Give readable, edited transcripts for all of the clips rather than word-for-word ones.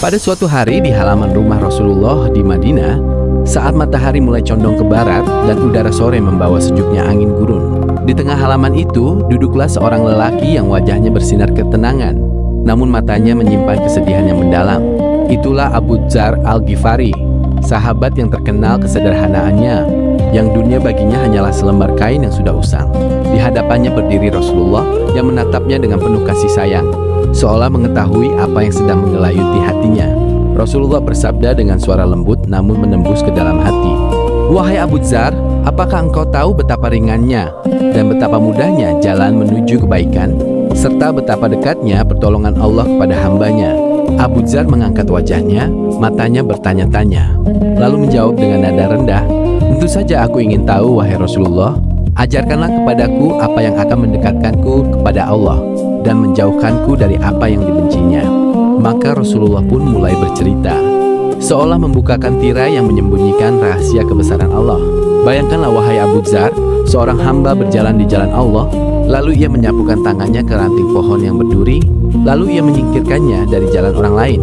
Pada suatu hari di halaman rumah Rasulullah di Madinah, saat matahari mulai condong ke barat dan udara sore membawa sejuknya angin gurun, di tengah halaman itu duduklah seorang lelaki yang wajahnya bersinar ketenangan, namun matanya menyimpan kesedihan yang mendalam. Itulah Abu Dzar Al-Ghifari, sahabat yang terkenal kesederhanaannya, yang dunia baginya hanyalah selembar kain yang sudah usang. Di hadapannya berdiri Rasulullah yang menatapnya dengan penuh kasih sayang, seolah mengetahui apa yang sedang menggelayuti hatinya. Rasulullah bersabda dengan suara lembut namun menembus ke dalam hati. "Wahai Abu Dzar, apakah engkau tahu betapa ringannya dan betapa mudahnya jalan menuju kebaikan, serta betapa dekatnya pertolongan Allah kepada hambanya?" Abu Dzar mengangkat wajahnya, matanya bertanya-tanya, lalu menjawab dengan nada rendah, "Tentu saja aku ingin tahu, wahai Rasulullah. Ajarkanlah kepadaku apa yang akan mendekatkanku kepada Allah dan menjauhkanku dari apa yang dibencinya." Maka Rasulullah pun mulai bercerita, seolah membukakan tirai yang menyembunyikan rahasia kebesaran Allah. Bayangkanlah wahai Abu Dzar, seorang hamba berjalan di jalan Allah, lalu ia menyapukan tangannya ke ranting pohon yang berduri, lalu ia menyingkirkannya dari jalan orang lain.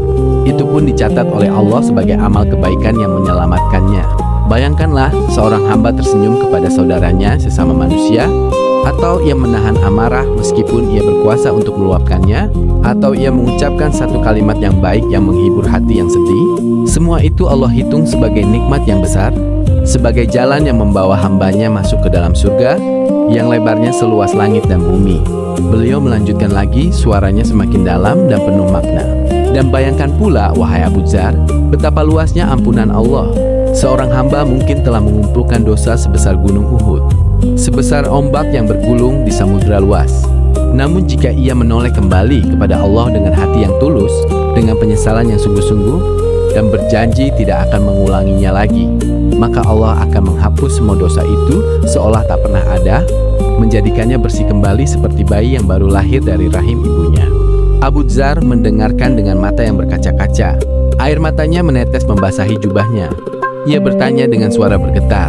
Itu pun dicatat oleh Allah sebagai amal kebaikan yang menyelamatkannya. Bayangkanlah seorang hamba tersenyum kepada saudaranya sesama manusia, atau ia menahan amarah meskipun ia berkuasa untuk meluapkannya, atau ia mengucapkan satu kalimat yang baik yang menghibur hati yang sedih. Semua itu Allah hitung sebagai nikmat yang besar, sebagai jalan yang membawa hambanya masuk ke dalam surga yang lebarnya seluas langit dan bumi. Beliau melanjutkan lagi, suaranya semakin dalam dan penuh makna. Dan bayangkan pula, wahai Abu Dzar, betapa luasnya ampunan Allah. Seorang hamba mungkin telah mengumpulkan dosa sebesar gunung Uhud, sebesar ombak yang bergulung di samudera luas. Namun jika ia menoleh kembali kepada Allah dengan hati yang tulus, dengan penyesalan yang sungguh-sungguh, dan berjanji tidak akan mengulanginya lagi, maka Allah akan menghapus semua dosa itu seolah tak pernah ada, menjadikannya bersih kembali seperti bayi yang baru lahir dari rahim ibunya. Abu Dzar mendengarkan dengan mata yang berkaca-kaca. Air matanya menetes membasahi jubahnya. Ia bertanya dengan suara bergetar,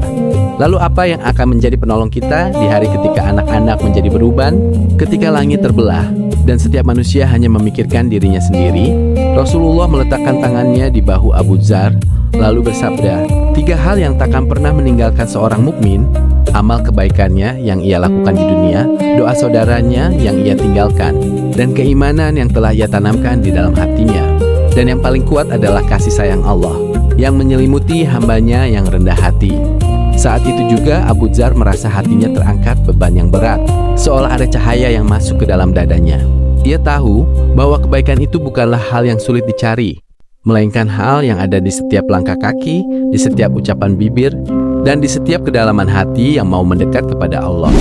"Lalu apa yang akan menjadi penolong kita di hari ketika anak-anak menjadi beruban, ketika langit terbelah, dan setiap manusia hanya memikirkan dirinya sendiri?" Rasulullah meletakkan tangannya di bahu Abu Dzar, lalu bersabda, "Tiga hal yang takkan pernah meninggalkan seorang mukmin: amal kebaikannya yang ia lakukan di dunia, doa saudaranya yang ia tinggalkan, dan keimanan yang telah ia tanamkan di dalam hatinya. Dan yang paling kuat adalah kasih sayang Allah yang menyelimuti hambanya yang rendah hati." Saat itu juga Abu Dzar merasa hatinya terangkat beban yang berat, seolah ada cahaya yang masuk ke dalam dadanya. Ia tahu bahwa kebaikan itu bukanlah hal yang sulit dicari, melainkan hal yang ada di setiap langkah kaki, di setiap ucapan bibir, dan di setiap kedalaman hati yang mau mendekat kepada Allah.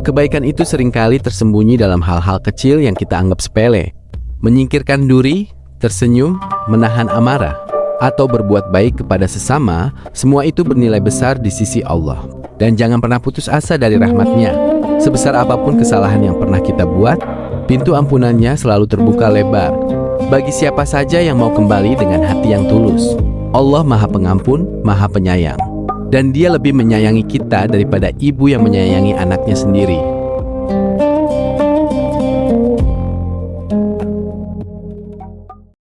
Kebaikan itu seringkali tersembunyi dalam hal-hal kecil yang kita anggap sepele. Menyingkirkan duri, tersenyum, menahan amarah, atau berbuat baik kepada sesama, semua itu bernilai besar di sisi Allah. Dan jangan pernah putus asa dari rahmat-Nya. Sebesar apapun kesalahan yang pernah kita buat, pintu ampunannya selalu terbuka lebar bagi siapa saja yang mau kembali dengan hati yang tulus. Allah Maha Pengampun, Maha Penyayang, dan Dia lebih menyayangi kita daripada ibu yang menyayangi anaknya sendiri.